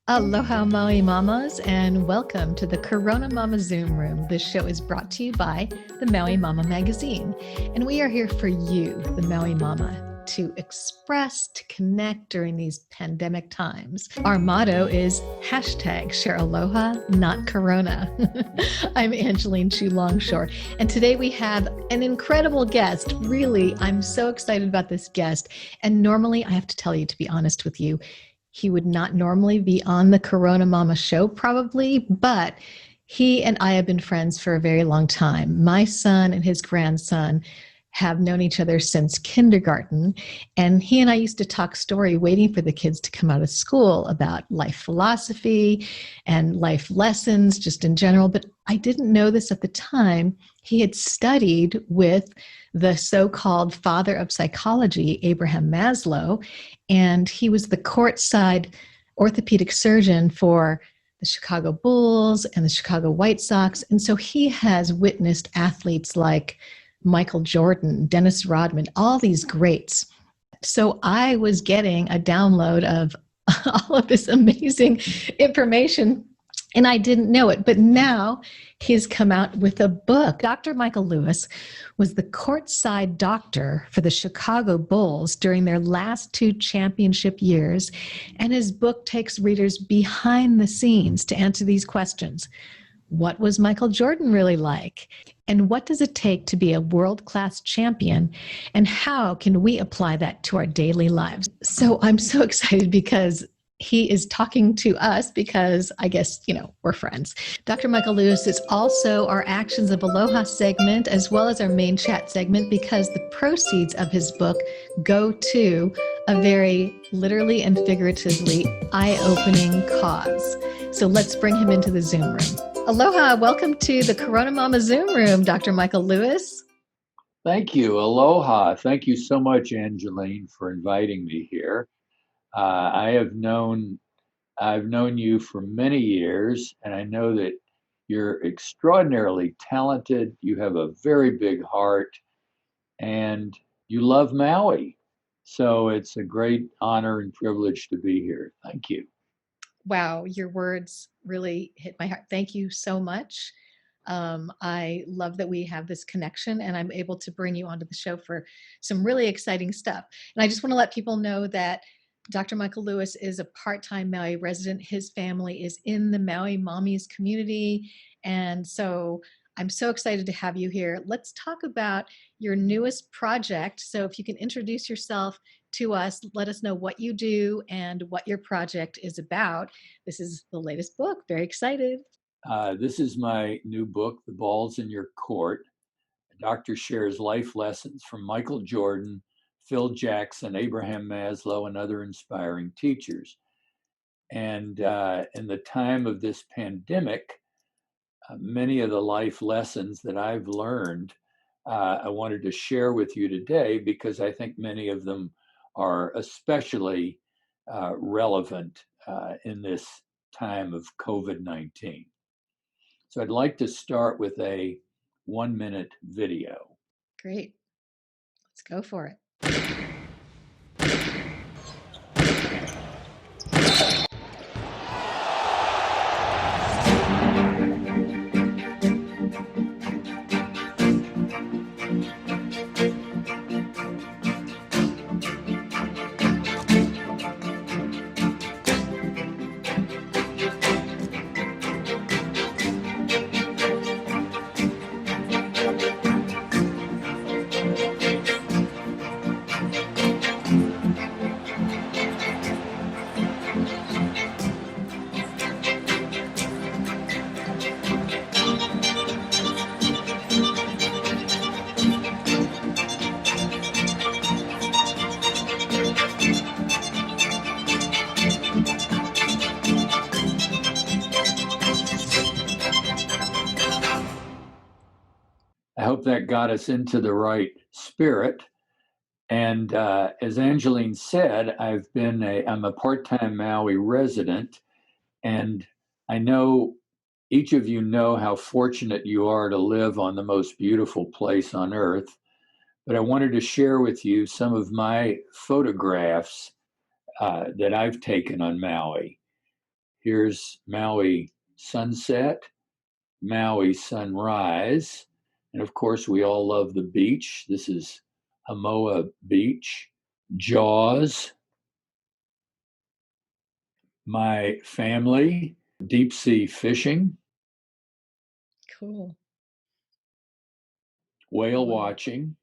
Aloha Maui Mamas, and welcome to the CoronaMama Zoom Room. This show is brought to you by the Maui Mama magazine, and we are here for you, the Maui Mama, to express, to connect during these pandemic times. Our motto is hashtag share aloha, not corona. I'm Angeline Chew Longshore, and today we have an incredible guest. Really, I'm so excited about this guest, and normally, I have to tell you, to be honest with you, he would not normally be on the CoronaMama show probably, but he and I have been friends for a very long time. My son and his grandson have known each other since kindergarten, and he and I used to talk story waiting for the kids to come out of school about life philosophy and life lessons just in general, but I didn't know this at the time. He had studied with the so-called father of psychology, Abraham Maslow, and he was the courtside orthopedic surgeon for the Chicago Bulls and the Chicago White Sox. And so he has witnessed athletes like Michael Jordan, Dennis Rodman, all these greats. So I was getting a download of all of this amazing information, and I didn't know it. But now he's come out with a book. Dr. Michael Lewis was the courtside doctor for the Chicago Bulls during their last 2 championship years, and his book takes readers behind the scenes to answer these questions. What was Michael Jordan really like? And what does it take to be a world-class champion? And how can we apply that to our daily lives? So I'm so excited because he is talking to us because I guess, we're friends. Dr. Michael Lewis is also our Actions of Aloha segment, as well as our main chat segment, because the proceeds of his book go to a very literally and figuratively eye-opening cause. So let's bring him into the Zoom room. Aloha, welcome to the CoronaMama Zoom Room, Dr. Michael Lewis. Thank you. Aloha. Thank you so much, Angeline, for inviting me here. I've known you for many years, and I know that you're extraordinarily talented. You have a very big heart, and you love Maui. So it's a great honor and privilege to be here. Thank you. Wow, your words really hit my heart. Thank you so much. I love that we have this connection, and I'm able to bring you onto the show for some really exciting stuff. And I just want to let people know that Dr. Michael Lewis is a part-time Maui resident. His family is in the Maui Mommies community. And so I'm so excited to have you here. Let's talk about your newest project. So if you can introduce yourself to us, let us know what you do and what your project is about. This is the latest book. Very excited. This is my new book, The Ball's in Your Court. The doctor shares life lessons from Michael Jordan, Phil Jackson, Abraham Maslow, and other inspiring teachers. And in the time of this pandemic, many of the life lessons that I've learned, I wanted to share with you today because I think many of them are especially relevant in this time of COVID-19. So I'd like to start with a 1-minute video. Great. Let's go for it. I hope that got us into the right spirit. And as Angeline said, I'm a part-time Maui resident, and I know each of you know how fortunate you are to live on the most beautiful place on earth. But I wanted to share with you some of my photographs that I've taken on Maui. Here's Maui sunset, Maui sunrise, and of course, we all love the beach. This is Hamoa Beach, Jaws, my family, deep sea fishing, Cool. whale Wow. watching,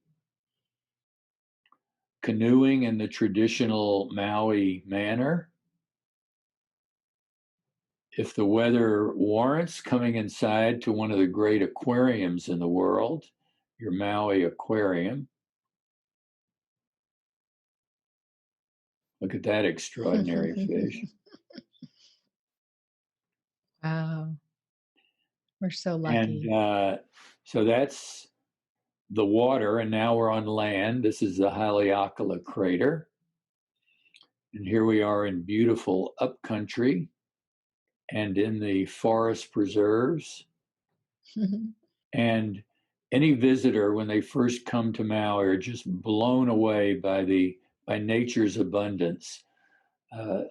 canoeing in the traditional Maui manner. If the weather warrants, coming inside to one of the great aquariums in the world, your Maui Aquarium. Look at that extraordinary fish. Wow. We're so And lucky. so that's the water, and now we're on land. This is the Haleakala crater. And here we are in beautiful upcountry and in the forest preserves. And any visitor, when they first come to Maui, are just blown away by nature's abundance,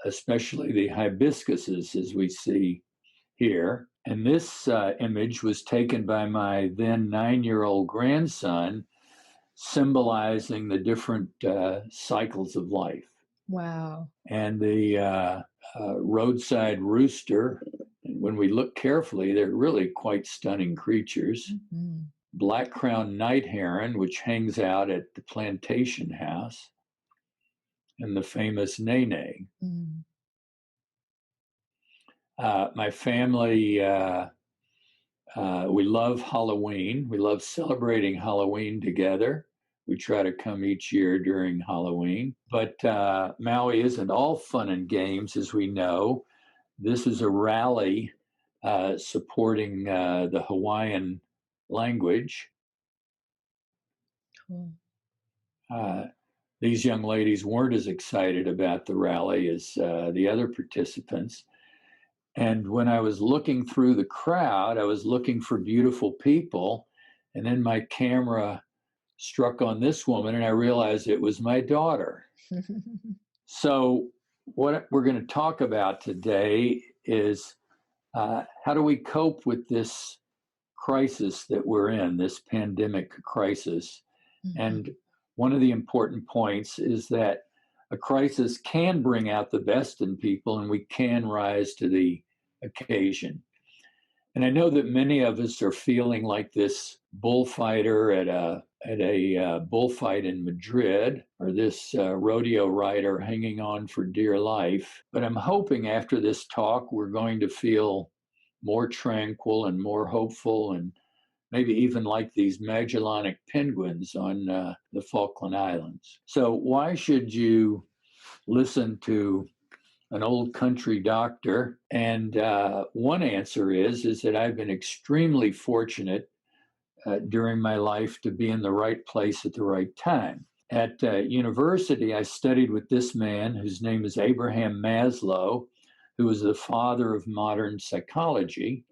especially the hibiscuses, as we see here. And this image was taken by my then 9-year-old grandson, symbolizing the different cycles of life. Wow. And the roadside rooster, and when we look carefully, they're really quite stunning creatures. Mhm. Black-crowned night heron, which hangs out at the plantation house, and the famous Nene. Mm. My family, we love Halloween. We love celebrating Halloween together. We try to come each year during Halloween. But Maui isn't all fun and games, as we know. This is a rally supporting the Hawaiian language. Cool. These young ladies weren't as excited about the rally as the other participants. And when I was looking through the crowd, I was looking for beautiful people. And then my camera struck on this woman, and I realized it was my daughter. So, what we're going to talk about today is how do we cope with this crisis that we're in, this pandemic crisis? And one of the important points is that a crisis can bring out the best in people, and we can rise to the occasion. And I know that many of us are feeling like this bullfighter at a bullfight in Madrid, or this rodeo rider hanging on for dear life. But I'm hoping after this talk, we're going to feel more tranquil and more hopeful, and maybe even like these Magellanic penguins on the Falkland Islands. So why should you listen to an old country doctor? And one answer is that I've been extremely fortunate during my life to be in the right place at the right time. At university, I studied with this man whose name is Abraham Maslow, who was the father of modern psychology.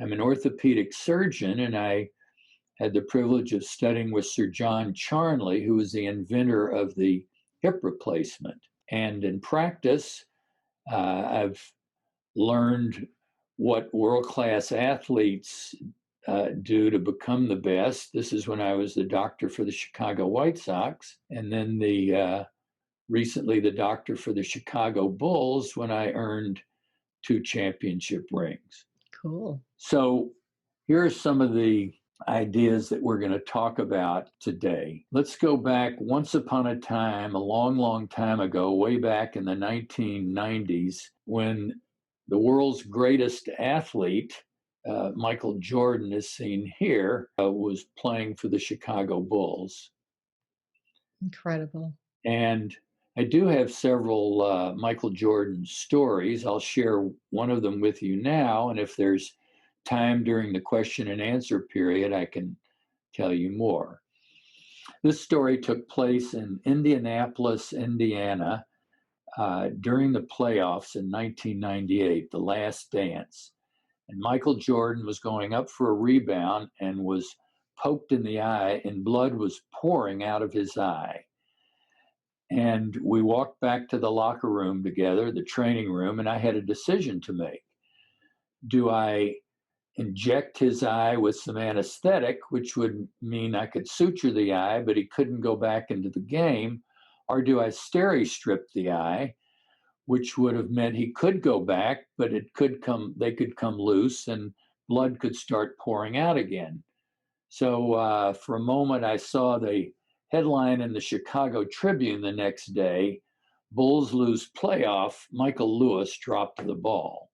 I'm an orthopedic surgeon, and I had the privilege of studying with Sir John Charnley, who was the inventor of the hip replacement. And in practice, I've learned what world-class athletes do to become the best. This is when I was the doctor for the Chicago White Sox, and then recently the doctor for the Chicago Bulls when I earned 2 championship rings. Cool. So here are some of the ideas that we're going to talk about today. Let's go back once upon a time, a long, long time ago, way back in the 1990s, when the world's greatest athlete, Michael Jordan, is seen here, was playing for the Chicago Bulls. Incredible. And I do have several Michael Jordan stories. I'll share one of them with you now. And if there's time during the question and answer period, I can tell you more. This story took place in Indianapolis, Indiana, during the playoffs in 1998, the last dance. And Michael Jordan was going up for a rebound and was poked in the eye, and blood was pouring out of his eye. And we walked back to the locker room together, the training room, and I had a decision to make. Do I inject his eye with some anesthetic, which would mean I could suture the eye, but he couldn't go back into the game? Or do I steri-strip the eye, which would have meant he could go back, but they could come loose and blood could start pouring out again. So for a moment, I saw the headline in the Chicago Tribune the next day, Bulls lose playoff, Michael Lewis dropped the ball.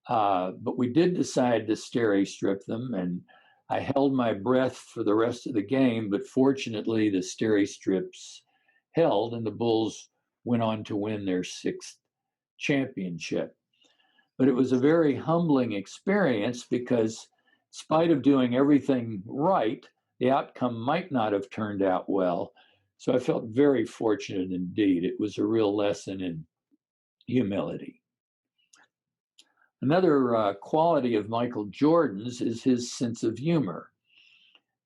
But we did decide to steri-strip them, and I held my breath for the rest of the game, but fortunately the steri-strips held and the Bulls went on to win their 6th championship. But it was a very humbling experience because in spite of doing everything right, the outcome might not have turned out well. So I felt very fortunate indeed. It was a real lesson in humility. Another quality of Michael Jordan's is his sense of humor.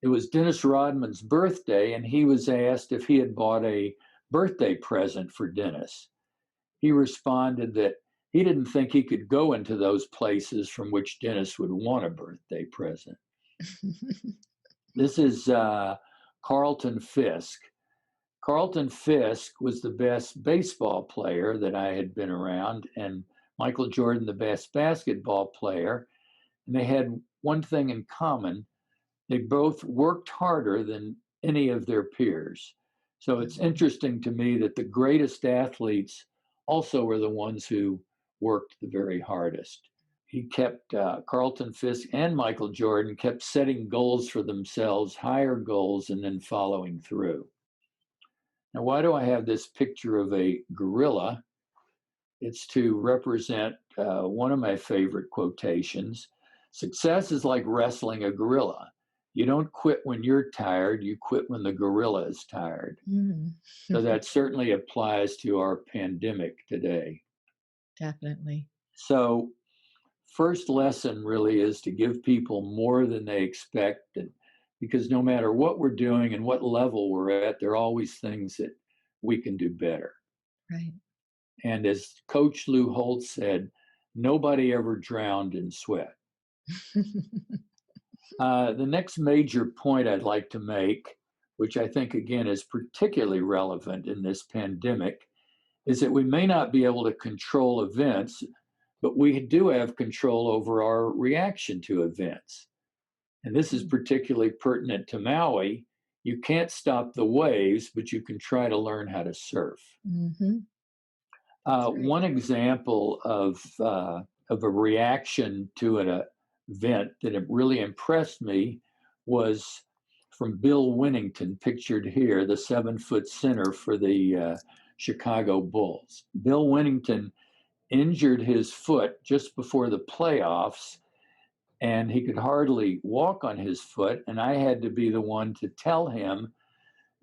It was Dennis Rodman's birthday, and he was asked if he had bought a birthday present for Dennis. He responded that he didn't think he could go into those places from which Dennis would want a birthday present. This is Carlton Fisk. Carlton Fisk was the best baseball player that I had been around, and Michael Jordan the best basketball player. And they had one thing in common. They both worked harder than any of their peers. So it's interesting to me that the greatest athletes also were the ones who worked the very hardest. He kept, Carlton Fisk and Michael Jordan kept setting goals for themselves, higher goals, and then following through. Now, why do I have this picture of a gorilla? It's to represent one of my favorite quotations. Success is like wrestling a gorilla. You don't quit when you're tired, you quit when the gorilla is tired. So that certainly applies to our pandemic today. Definitely. So first lesson really is to give people more than they expect, and because no matter what we're doing and what level we're at, there are always things that we can do better. Right. And as Coach Lou Holt said, nobody ever drowned in sweat. The next major point I'd like to make, which I think, again, is particularly relevant in this pandemic, is that we may not be able to control events, but we do have control over our reaction to events. And this is particularly pertinent to Maui. You can't stop the waves, but you can try to learn how to surf. Mm-hmm. One example of a reaction to an event that really impressed me was from Bill Winnington, pictured here, the 7-foot center for the Chicago Bulls. Bill Winnington injured his foot just before the playoffs, and he could hardly walk on his foot, and I had to be the one to tell him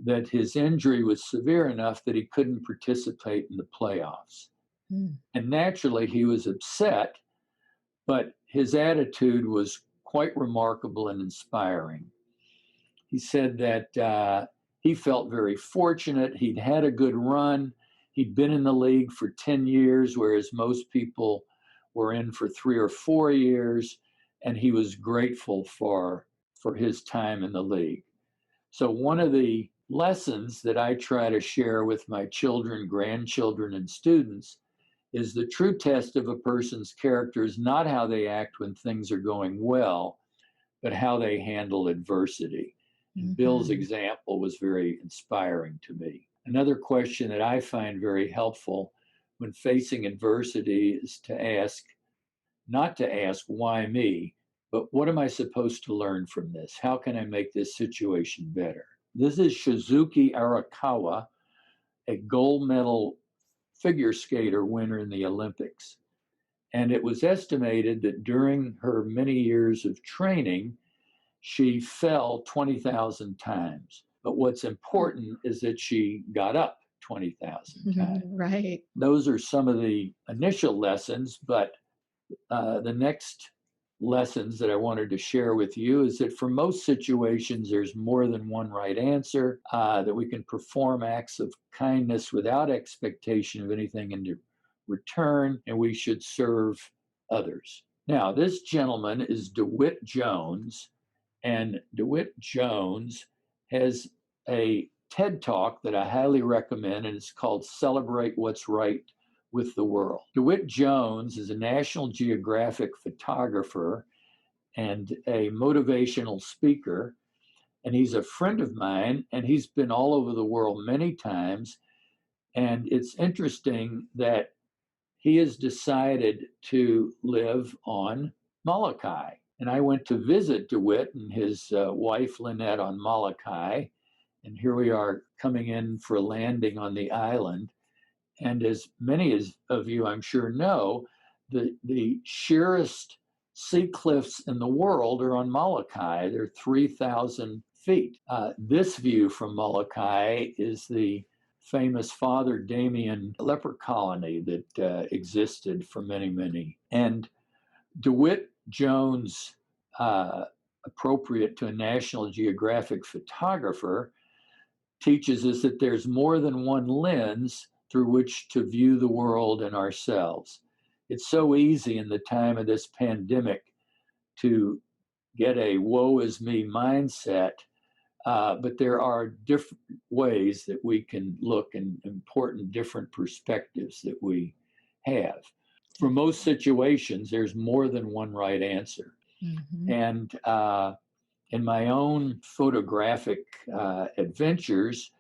that his injury was severe enough that he couldn't participate in the playoffs. And naturally, he was upset, but his attitude was quite remarkable and inspiring. He said that he felt very fortunate. He'd had a good run. He'd been in the league for 10 years, whereas most people were in for 3 or 4 years, and he was grateful for his time in the league. So one of the lessons that I try to share with my children, grandchildren, and students is the true test of a person's character is not how they act when things are going well, but how they handle adversity. And Bill's example was very inspiring to me. Another question that I find very helpful when facing adversity is to ask, not to ask, why me, but what am I supposed to learn from this? How can I make this situation better? This is Shizuki Arakawa, a gold medal figure skater winner in the Olympics. And it was estimated that during her many years of training, she fell 20,000 times. But what's important is that she got up 20,000 times. Right. Those are some of the initial lessons, but the next lessons that I wanted to share with you is that for most situations, there's more than one right answer, that we can perform acts of kindness without expectation of anything in return, and we should serve others. Now, this gentleman is DeWitt Jones, and DeWitt Jones has a TED Talk that I highly recommend, and it's called Celebrate What's Right with the World. DeWitt Jones is a National Geographic photographer and a motivational speaker, and he's a friend of mine, and he's been all over the world many times. And it's interesting that he has decided to live on Molokai. And I went to visit DeWitt and his wife Lynette on Molokai, and here we are coming in for a landing on the island. And as many of you, I'm sure, know, the sheerest sea cliffs in the world are on Molokai. They're 3,000 feet. This view from Molokai is the famous Father Damien leper colony that existed for many, many. And DeWitt Jones, appropriate to a National Geographic photographer, teaches us that there's more than one lens through which to view the world and ourselves. It's so easy in the time of this pandemic to get a woe is me mindset, but there are different ways that we can look and important different perspectives that we have. For most situations, there's more than one right answer. Mm-hmm. And in my own photographic adventures,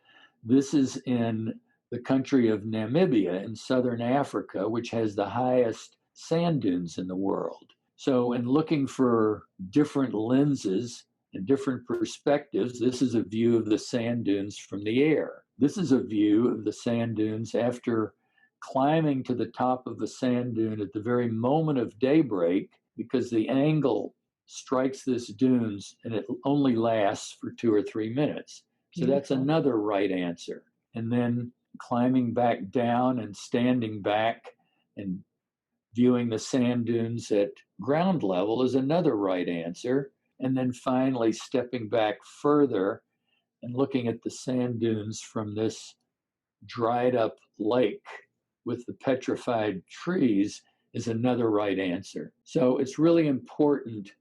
this is in the country of Namibia in southern Africa, which has the highest sand dunes in the world. So in looking for different lenses and different perspectives, this is a view of the sand dunes from the air. This is a view of the sand dunes after climbing to the top of the sand dune at the very moment of daybreak, because the angle strikes this dunes and it only lasts for 2 or 3 minutes. So Beautiful. That's another right answer. And then climbing back down and standing back and viewing the sand dunes at ground level is another right answer. And then finally stepping back further and looking at the sand dunes from this dried up lake with the petrified trees is another right answer. So it's really important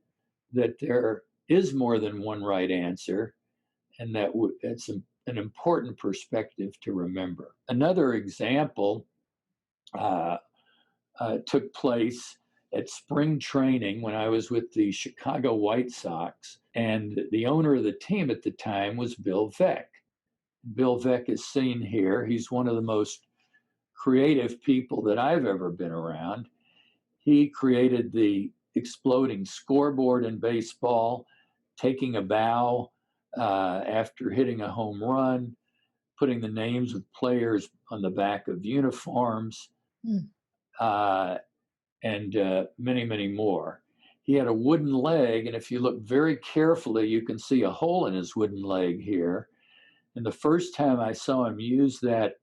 that there is more than one right answer, and that it's an important perspective to remember. Another example took place at spring training when I was with the Chicago White Sox, and the owner of the team at the time was Bill Veeck. Bill Veeck is seen here. He's one of the most creative people that I've ever been around. He created the exploding scoreboard in baseball, taking a bow after hitting a home run, putting the names of players on the back of uniforms, and many, many more. He had a wooden leg, and if you look very carefully, you can see a hole in his wooden leg here. And the first time I saw him use that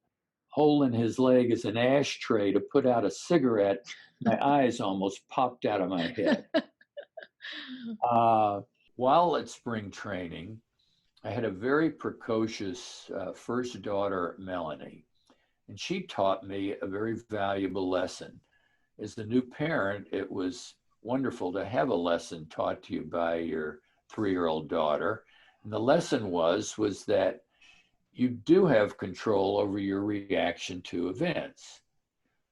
hole in his leg as an ashtray to put out a cigarette, my eyes almost popped out of my head. While at spring training, I had a very precocious first daughter, Melanie, and she taught me a very valuable lesson. As the new parent, it was wonderful to have a lesson taught to you by your 3-year-old daughter. And the lesson was that you do have control over your reaction to events.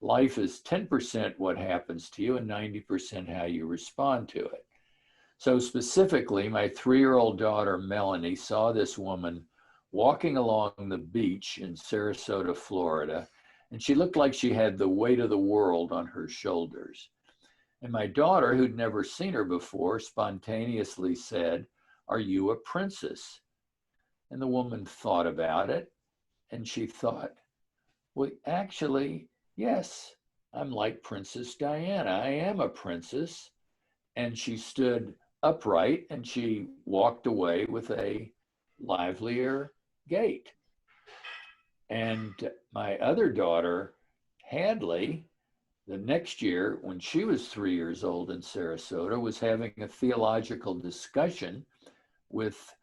Life is 10% what happens to you and 90% how you respond to it. So specifically, my 3-year-old daughter, Melanie, saw this woman walking along the beach in Sarasota, Florida, and she looked like she had the weight of the world on her shoulders. And my daughter, who'd never seen her before, spontaneously said, "Are you a princess?" And the woman thought about it, and she thought, well, actually, yes, I'm like Princess Diana. I am a princess. And she stood upright, and she walked away with a livelier gait. And my other daughter, Hadley, the next year, when she was 3 years old in Sarasota, was having a theological discussion with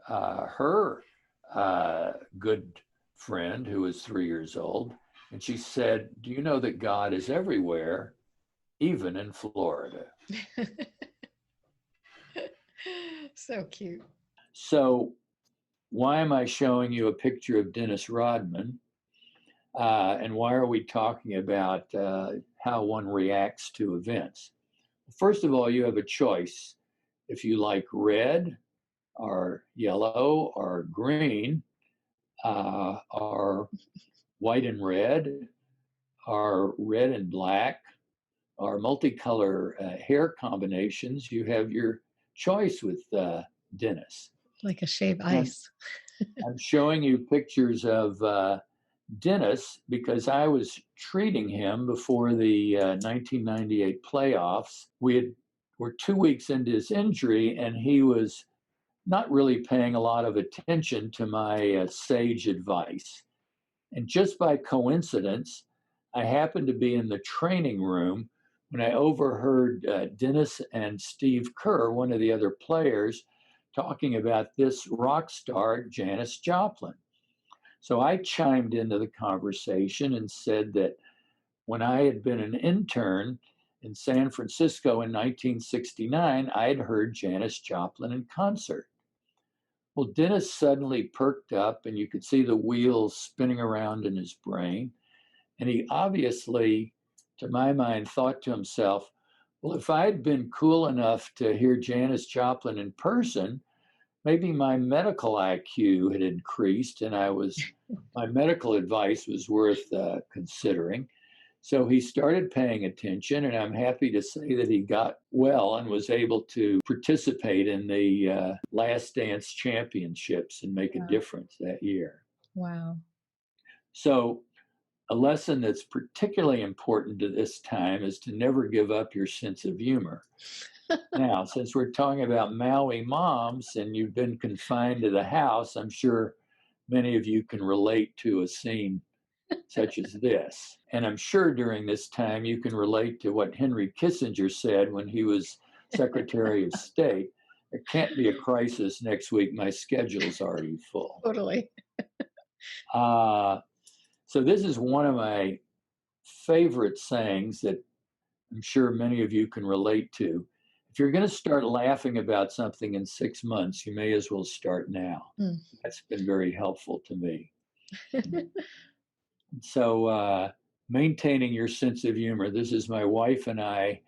her good friend who was 3 years old. And she said, "Do you know that God is everywhere, even in Florida?" So cute. So why am I showing you a picture of Dennis Rodman? And why are we talking about how one reacts to events? First of all, you have a choice. If you like red or yellow or green or white and red or red and black or multicolor hair combinations, you have your choice with Dennis. Like a shave And ice. I'm showing you pictures of Dennis because I was treating him before the 1998 playoffs. Were 2 weeks into his injury, and he was not really paying a lot of attention to my sage advice. And just by coincidence, I happened to be in the training room when I overheard Dennis and Steve Kerr, one of the other players, talking about this rock star, Janis Joplin. So I chimed into the conversation and said that when I had been an intern in San Francisco in 1969, I had heard Janis Joplin in concert. Well, Dennis suddenly perked up, and you could see the wheels spinning around in his brain. And he obviously, to my mind, thought to himself, well, if I'd been cool enough to hear Janis Joplin in person, maybe my medical IQ had increased and my medical advice was worth considering. So he started paying attention, and I'm happy to say that he got well and was able to participate in the Last Dance Championships and make a difference that year. Wow. So a lesson that's particularly important to this time is to never give up your sense of humor. Now, since we're talking about Maui moms and you've been confined to the house, I'm sure many of you can relate to a scene such as this. And I'm sure during this time you can relate to what Henry Kissinger said when he was Secretary of State. There can't be a crisis next week. My schedule's already full. Totally. So this is one of my favorite sayings that I'm sure many of you can relate to. If you're going to start laughing about something in 6 months, you may as well start now. That's been very helpful to me. So maintaining your sense of humor. This is my wife and I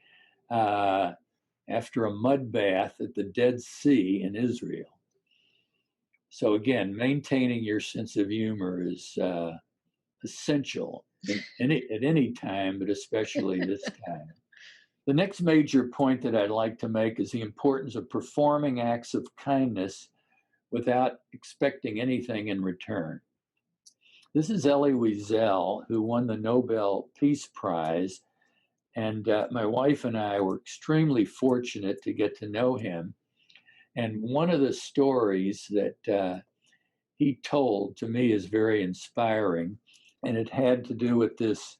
after a mud bath at the Dead Sea in Israel. So again, maintaining your sense of humor is essential at any time, but especially this time. The next major point that I'd like to make is the importance of performing acts of kindness without expecting anything in return. This is Elie Wiesel, who won the Nobel Peace Prize, and my wife and I were extremely fortunate to get to know him. And one of the stories that he told to me is very inspiring, and it had to do with this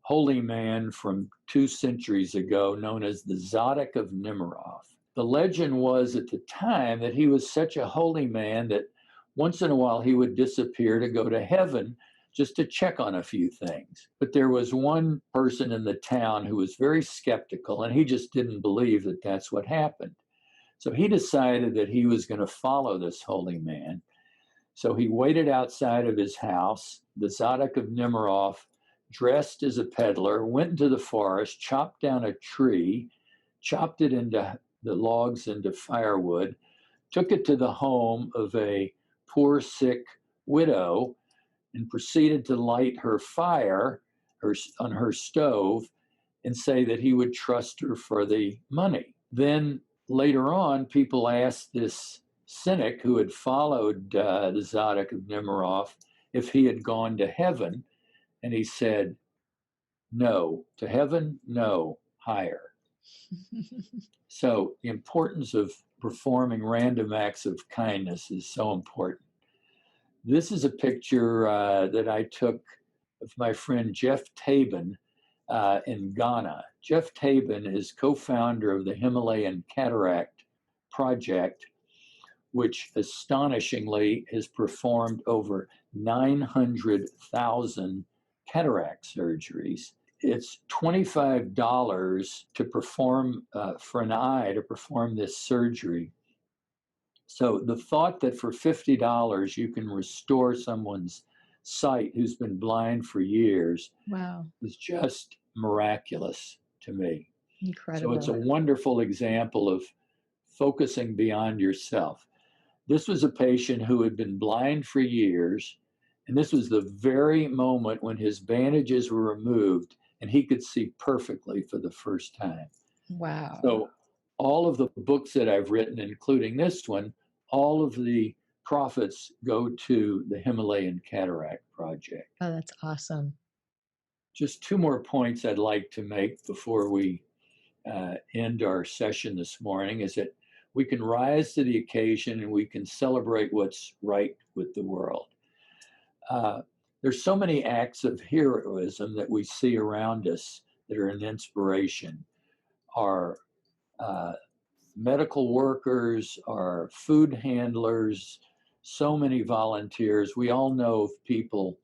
holy man from 2 centuries ago known as the Zadok of Nimrod. The legend was at the time that he was such a holy man that once in a while he would disappear to go to heaven just to check on a few things. But there was one person in the town who was very skeptical, and he just didn't believe that that's what happened. So he decided that he was going to follow this holy man. So he waited outside of his house. The Zadok of Nimrod, dressed as a peddler, went into the forest, chopped down a tree, chopped it into the logs into firewood, took it to the home of a poor, sick widow, and proceeded to light her fire on her stove and say that he would trust her for the money. Then later on, people asked this cynic who had followed the Zadok of Nimrod if he had gone to heaven, and he said, no. To heaven? No. Higher. So the importance of performing random acts of kindness is so important. This is a picture that I took of my friend Jeff Tabin in Ghana. Jeff Tabin is co-founder of the Himalayan Cataract Project, which astonishingly has performed over 900,000 cataract surgeries. It's $25 to perform for an eye to perform this surgery. So the thought that for $50 you can restore someone's sight who's been blind for years Wow. is just miraculous to me. So it's a Incredible. wonderful example of focusing beyond yourself. This was a patient who had been blind for years, and this was the very moment when his bandages were removed and he could see perfectly for the first time. Wow. So all of the books that I've written, including this one, all of the profits go to the Himalayan Cataract Project. Oh, that's awesome. Just two more points I'd like to make before we end our session this morning is that we can rise to the occasion and we can celebrate what's right with the world. There's so many acts of heroism that we see around us that are an inspiration. Our medical workers, our food handlers, so many volunteers. We all know of people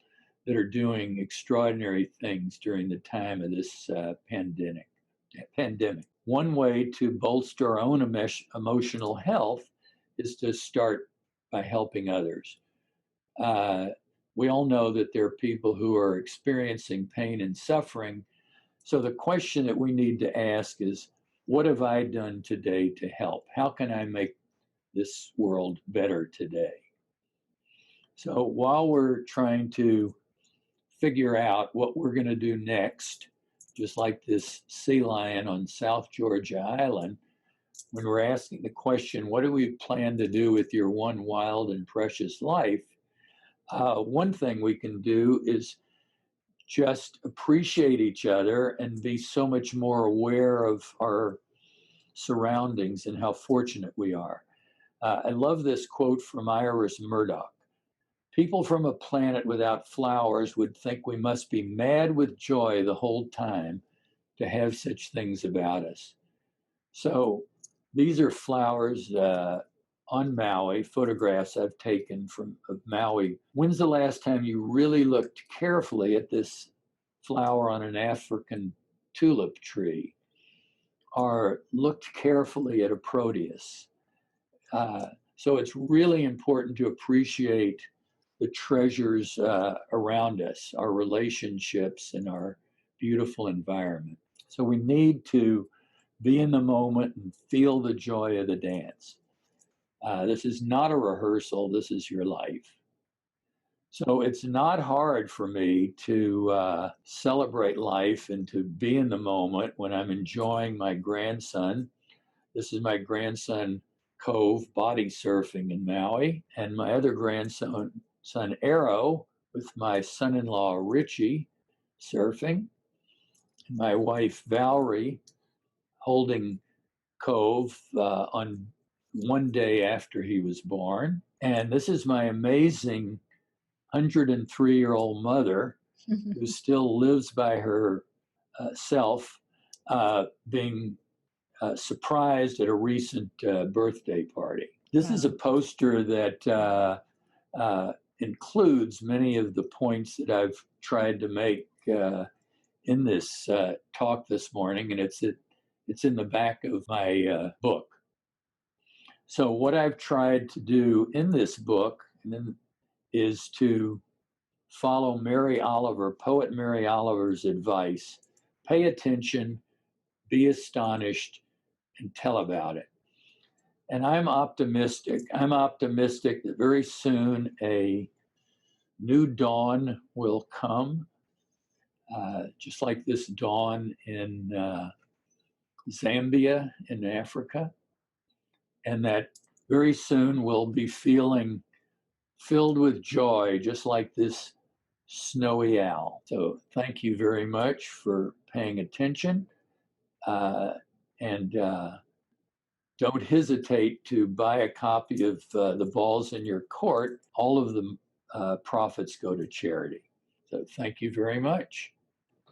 that are doing extraordinary things during the time of this pandemic. One way to bolster our own emotional health is to start by helping others. We all know that there are people who are experiencing pain and suffering. So the question that we need to ask is, what have I done today to help? How can I make this world better today? So while we're trying to figure out what we're going to do next, just like this sea lion on South Georgia Island, when we're asking the question, what do we plan to do with your one wild and precious life? One thing we can do is just appreciate each other and be so much more aware of our surroundings and how fortunate we are. I love this quote from Iris Murdoch. People from a planet without flowers would think we must be mad with joy the whole time to have such things about us. So these are flowers on Maui, photographs I've taken of Maui. When's the last time you really looked carefully at this flower on an African tulip tree, or looked carefully at a proteus? So it's really important to appreciate the treasures around us, our relationships, and our beautiful environment. So we need to be in the moment and feel the joy of the dance. This is not a rehearsal, this is your life. So it's not hard for me to celebrate life and to be in the moment when I'm enjoying my grandson. This is my grandson, Cove, body surfing in Maui, and my other grandson, Arrow, with my son-in-law, Richie, surfing, and my wife, Valerie, holding Cove on one day after he was born. And this is my amazing 103-year-old mother who still lives by herself, being surprised at a recent birthday party. This is a poster that includes many of the points that I've tried to make in this talk this morning, and it's in the back of my book. So what I've tried to do in this book is to follow Mary Oliver, poet Mary Oliver's advice: pay attention, be astonished, and tell about it. And I'm optimistic. I'm optimistic that very soon a new dawn will come, just like this dawn in Zambia in Africa, and that very soon we'll be feeling filled with joy, just like this snowy owl. So thank you very much for paying attention. And don't hesitate to buy a copy of The Balls in Your Court. All of the profits go to charity. So thank you very much.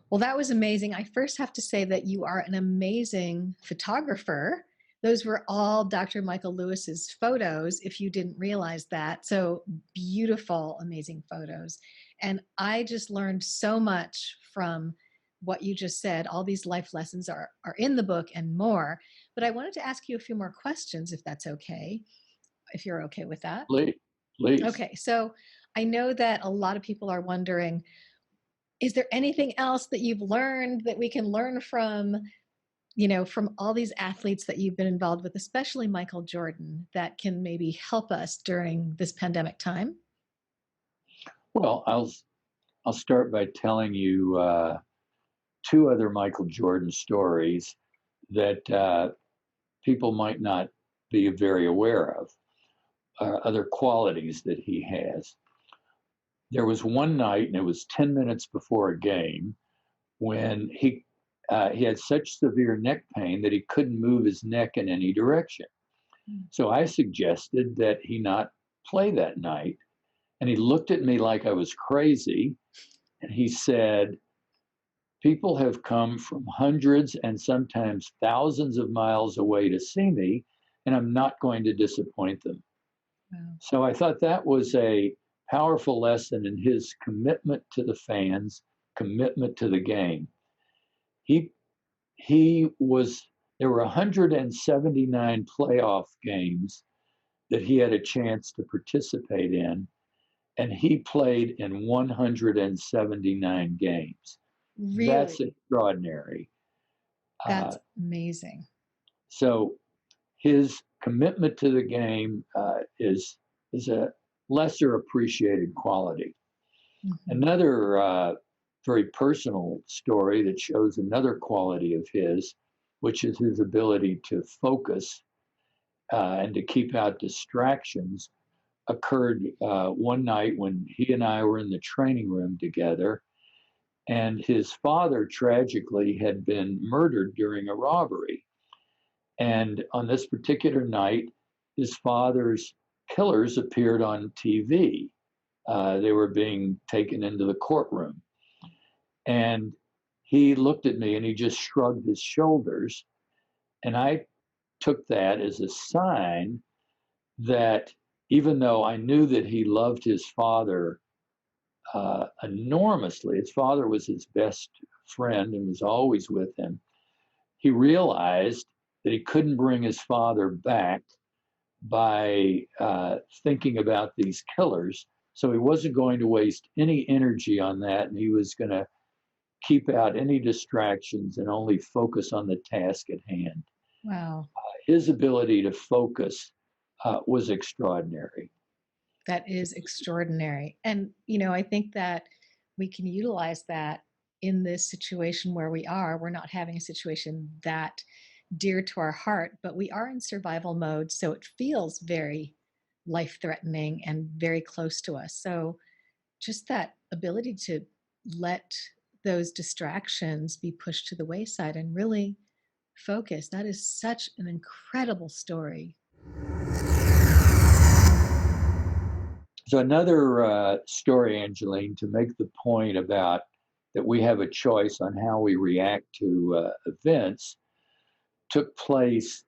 Well, that was amazing. I first have to say that you are an amazing photographer. Those were all Dr. Michael Lewis's photos, if you didn't realize that. So beautiful, amazing photos. And I just learned so much from what you just said. All these life lessons are in the book and more. But I wanted to ask you a few more questions, if that's okay, if you're okay with that. Please, please. Okay, so I know that a lot of people are wondering, is there anything else that you've learned that we can learn from, from all these athletes that you've been involved with, especially Michael Jordan, that can maybe help us during this pandemic time? Well, I'll start by telling you two other Michael Jordan stories that people might not be very aware of, other qualities that he has. There was one night, and it was 10 minutes before a game, when he had such severe neck pain that he couldn't move his neck in any direction. So I suggested that he not play that night. And he looked at me like I was crazy. And he said, people have come from hundreds and sometimes thousands of miles away to see me, and I'm not going to disappoint them. Wow. So I thought that was a powerful lesson in his commitment to the fans, commitment to the game. There were 179 playoff games that he had a chance to participate in, and he played in 179 games. Really? That's extraordinary. That's amazing. So his commitment to the game is a lesser appreciated quality. Mm-hmm. Another very personal story that shows another quality of his, which is his ability to focus and to keep out distractions, occurred one night when he and I were in the training room together, and his father tragically had been murdered during a robbery. And on this particular night, his father's killers appeared on TV. They were being taken into the courtroom. And he looked at me and he just shrugged his shoulders. And I took that as a sign that even though I knew that he loved his father enormously, his father was his best friend and was always with him, he realized that he couldn't bring his father back by thinking about these killers. So he wasn't going to waste any energy on that, and he was going to keep out any distractions and only focus on the task at hand. Wow. His ability to focus was extraordinary. That is extraordinary. And, I think that we can utilize that in this situation where we are. We're not having a situation that dear to our heart, but we are in survival mode. So it feels very life-threatening and very close to us. So just that ability to let those distractions be pushed to the wayside and really focus, that is such an incredible story. So another story, Angeline, to make the point about that we have a choice on how we react to events, took place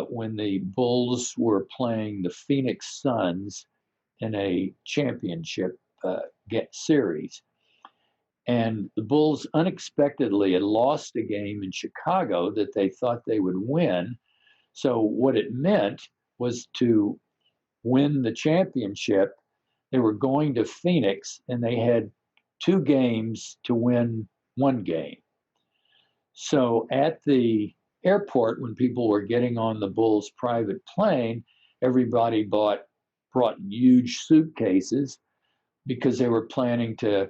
when the Bulls were playing the Phoenix Suns in a championship series. And the Bulls unexpectedly had lost a game in Chicago that they thought they would win. So what it meant was to win the championship, they were going to Phoenix and they had 2 games to win 1 game. So at the airport, when people were getting on the Bulls' private plane, everybody brought huge suitcases because they were planning to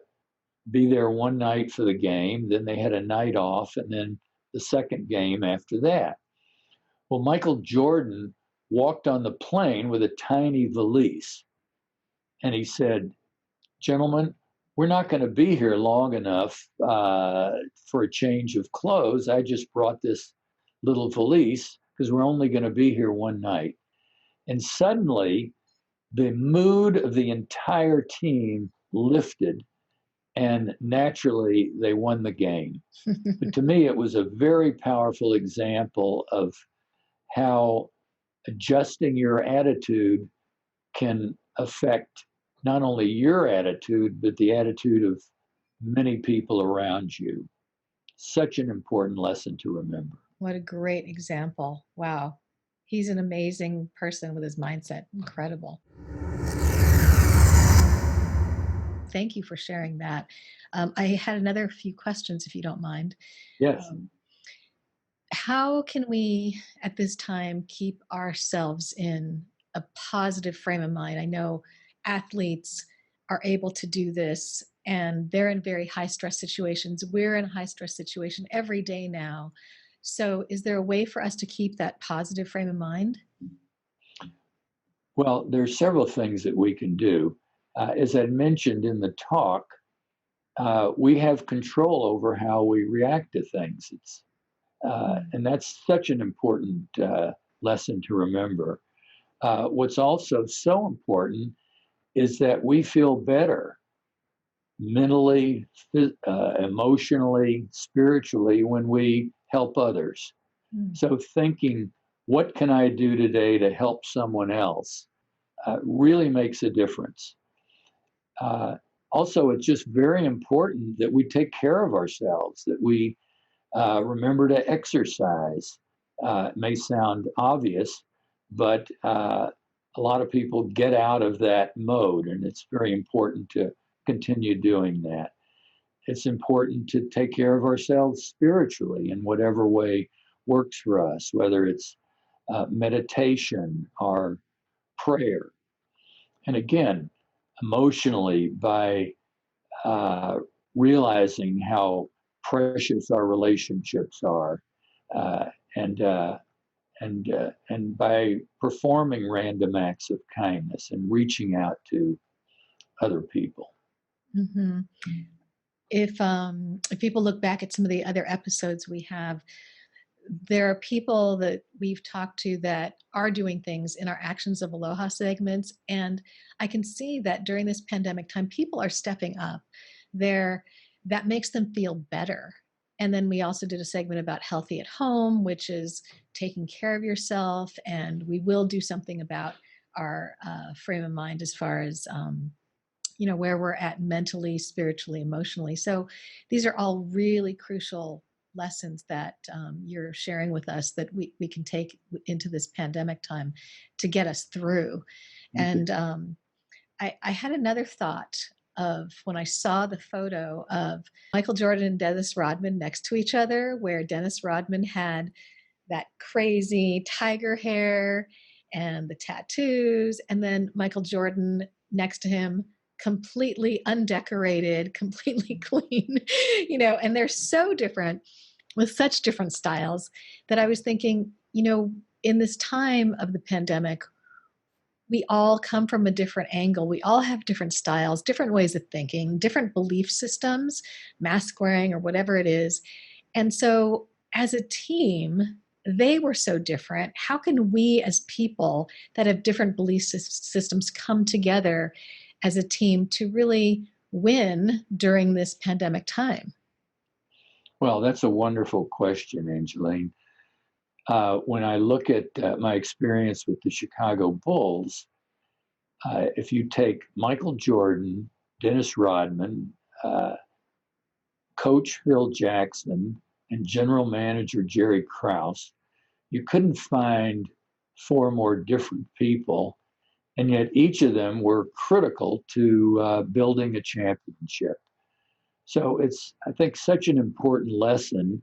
be there one night for the game. Then they had a night off, and then the second game after that. Well, Michael Jordan walked on the plane with a tiny valise. And he said, gentlemen, we're not going to be here long enough for a change of clothes. I just brought this little valise because we're only going to be here one night. And suddenly, the mood of the entire team lifted, and naturally, they won the game. But to me, it was a very powerful example of how adjusting your attitude can affect not only your attitude, but the attitude of many people around you. Such an important lesson to remember. What a great example. Wow. He's an amazing person with his mindset. Incredible. Thank you for sharing that. I had another few questions, if you don't mind. Yes. How can we, at this time, keep ourselves in a positive frame of mind? I know athletes are able to do this, and they're in very high stress situations. We're in a high stress situation every day now. So is there a way for us to keep that positive frame of mind? Well, there's several things that we can do. As I mentioned in the talk, we have control over how we react to things. And that's such an important lesson to remember. What's also so important is that we feel better mentally, emotionally, spiritually when we help others. So thinking, what can I do today to help someone else, really makes a difference. Also, it's just very important that we take care of ourselves, that we remember to exercise. It may sound obvious, but a lot of people get out of that mode, and it's very important to continue doing that. It's important to take care of ourselves spiritually in whatever way works for us, whether it's meditation or prayer. And again, emotionally, by realizing how precious our relationships are, uh, and uh, and by performing random acts of kindness and reaching out to other people. Mm-hmm. If people look back at some of the other episodes we have, there are people that we've talked to that are doing things in our Actions of Aloha segments, and I can see that during this pandemic time, people are stepping up. That makes them feel better. And then we also did a segment about healthy at home, which is taking care of yourself, and we will do something about our frame of mind as far as where we're at mentally, spiritually, emotionally. So these are all really crucial lessons that you're sharing with us that we can take into this pandemic time to get us through. And I had another thought of when I saw the photo of Michael Jordan and Dennis Rodman next to each other, where Dennis Rodman had that crazy tiger hair and the tattoos, and then Michael Jordan next to him, completely undecorated, completely clean, and they're so different with such different styles that I was thinking, in this time of the pandemic, we all come from a different angle. We all have different styles, different ways of thinking, different belief systems, mask wearing or whatever it is. And so as a team, they were so different. How can we as people that have different belief systems come together as a team to really win during this pandemic time? Well, that's a wonderful question, Angeline. When I look at my experience with the Chicago Bulls, if you take Michael Jordan, Dennis Rodman, Coach Phil Jackson, and General Manager Jerry Krause, you couldn't find four more different people, and yet each of them were critical to building a championship. So it's, I think, such an important lesson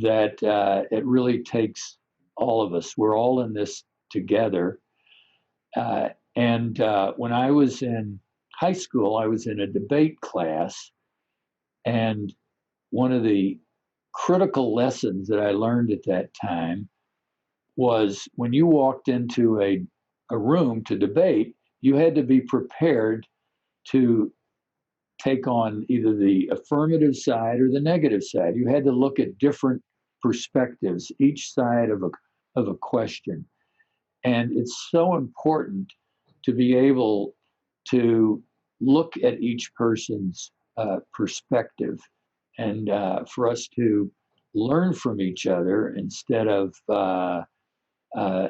that it really takes all of us. We're all in this together. And when I was in high school, I was in a debate class, and one of the critical lessons that I learned at that time was when you walked into a room to debate, you had to be prepared to take on either the affirmative side or the negative side. You had to look at different perspectives, each side of a question. And it's so important to be able to look at each person's perspective and for us to learn from each other instead of uh,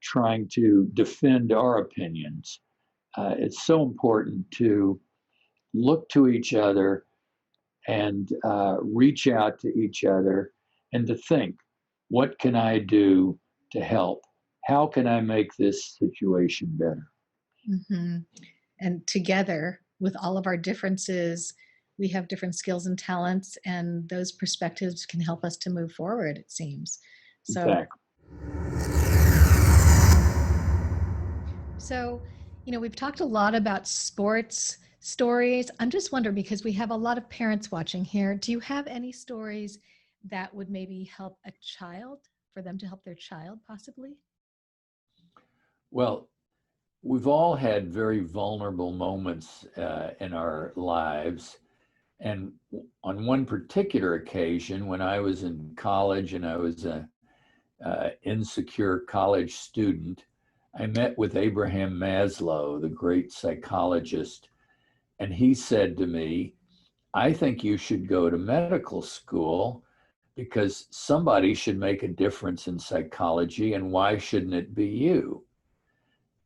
trying to defend our opinions. It's so important to look to each other and reach out to each other and to think, what can I do to help? How can I make this situation better? Mm-hmm. And together, with all of our differences, we have different skills and talents, and those perspectives can help us to move forward, it seems. So, Exactly. so, we've talked a lot about sports stories. I'm just wondering, because we have a lot of parents watching here, do you have any stories that would maybe help a child, for them to help their child possibly? Well, we've all had very vulnerable moments in our lives. And on one particular occasion, when I was in college and I was an insecure college student, I met with Abraham Maslow, the great psychologist, and he said to me, I think you should go to medical school because somebody should make a difference in psychology, and why shouldn't it be you?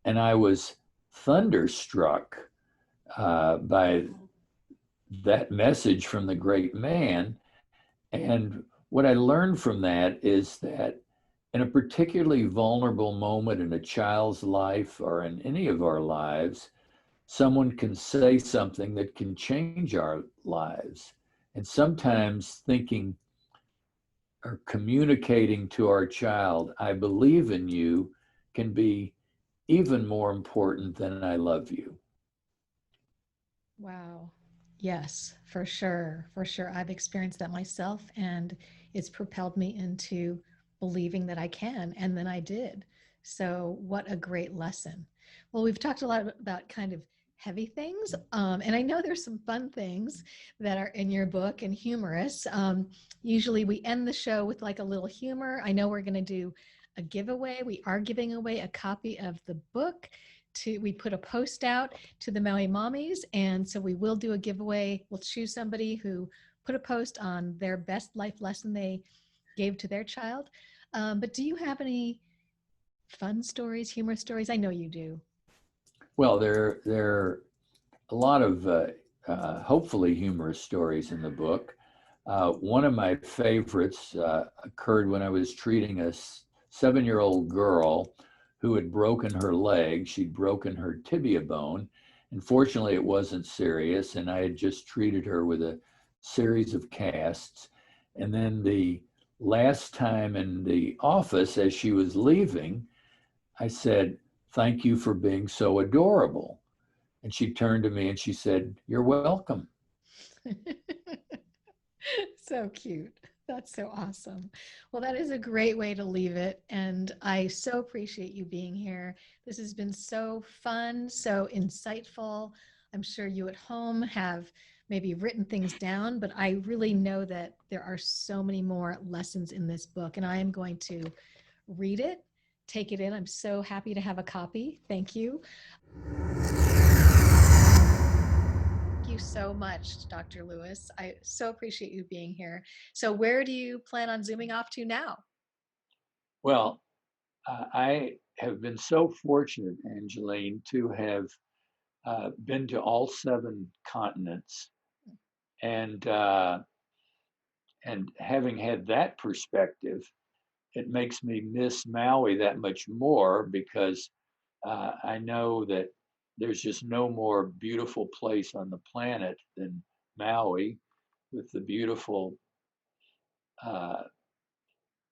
And I was thunderstruck by that message from the great man. And what I learned from that is that in a particularly vulnerable moment in a child's life or in any of our lives, someone can say something that can change our lives. And sometimes thinking or communicating to our child, I believe in you, can be even more important than I love you. Wow. Yes, for sure. For sure. I've experienced that myself, and it's propelled me into believing that I can. And then I did. So, what a great lesson. Well, we've talked a lot about kind of heavy things. And I know there's some fun things that are in your book and humorous. Usually we end the show with like a little humor. I know we're going to do a giveaway. We are giving away a copy of the book. We put a post out to the Maui Mommies. And so we will do a giveaway. We'll choose somebody who put a post on their best life lesson they gave to their child. But do you have any fun stories, humor stories? I know you do. Well, there are a lot of hopefully humorous stories in the book. One of my favorites occurred when I was treating a 7-year-old girl who had broken her leg. She'd broken her tibia bone. And fortunately, it wasn't serious. And I had just treated her with a series of casts. And then the last time in the office, as she was leaving, I said, "Thank you for being so adorable." And she turned to me and she said, "You're welcome." So cute. That's so awesome. Well, that is a great way to leave it. And I so appreciate you being here. This has been so fun, so insightful. I'm sure you at home have maybe written things down, but I really know that there are so many more lessons in this book, and I am going to read it, take it in. I'm so happy to have a copy. Thank you. Thank you so much, Dr. Lewis. I so appreciate you being here. So, where do you plan on zooming off to now? Well, I have been so fortunate, Angeline, to have been to all 7 continents, and and having had that perspective, it makes me miss Maui that much more because I know that there's just no more beautiful place on the planet than Maui, with the beautiful uh,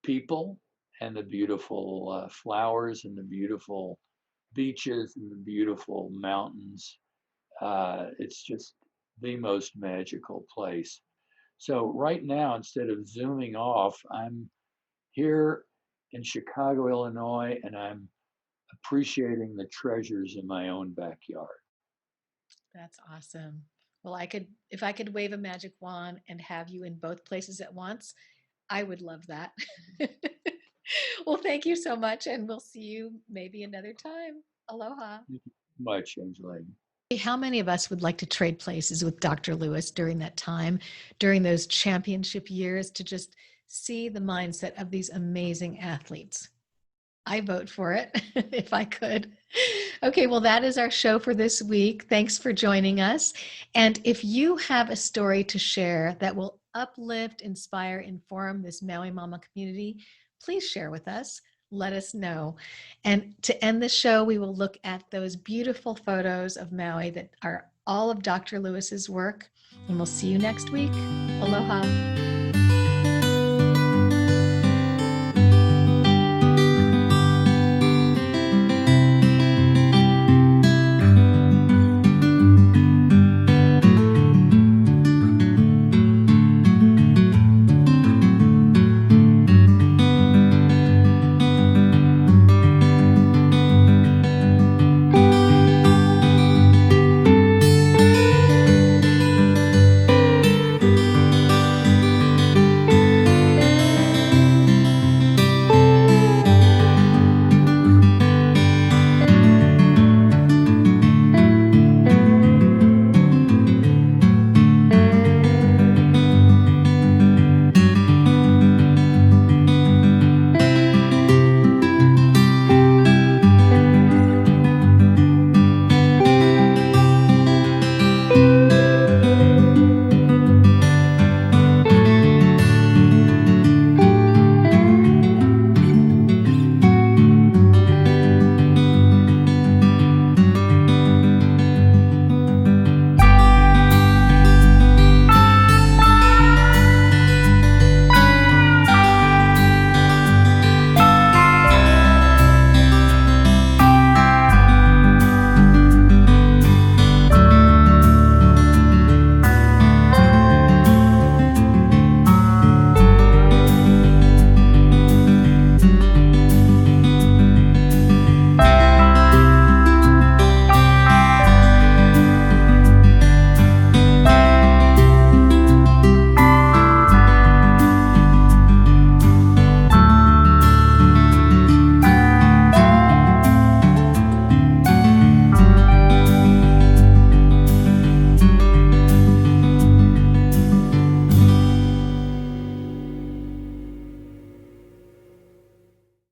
people and the beautiful flowers and the beautiful beaches and the beautiful mountains. It's just the most magical place. So, right now, instead of zooming off, I'm here in Chicago, Illinois, and I'm appreciating the treasures in my own backyard. That's awesome. Well, if I could wave a magic wand and have you in both places at once, I would love that. Well, thank you so much, and we'll see you maybe another time. Aloha. Thank you so much, Angeline. How many of us would like to trade places with Dr. Lewis during that time, during those championship years, to just see the mindset of these amazing athletes? I vote for it if I could. Okay, well, that is our show for this week. Thanks for joining us. And if you have a story to share that will uplift, inspire, inform this Maui Mama community, please share with us. Let us know. And to end the show, we will look at those beautiful photos of Maui that are all of Dr. Lewis's work. And we'll see you next week. Aloha.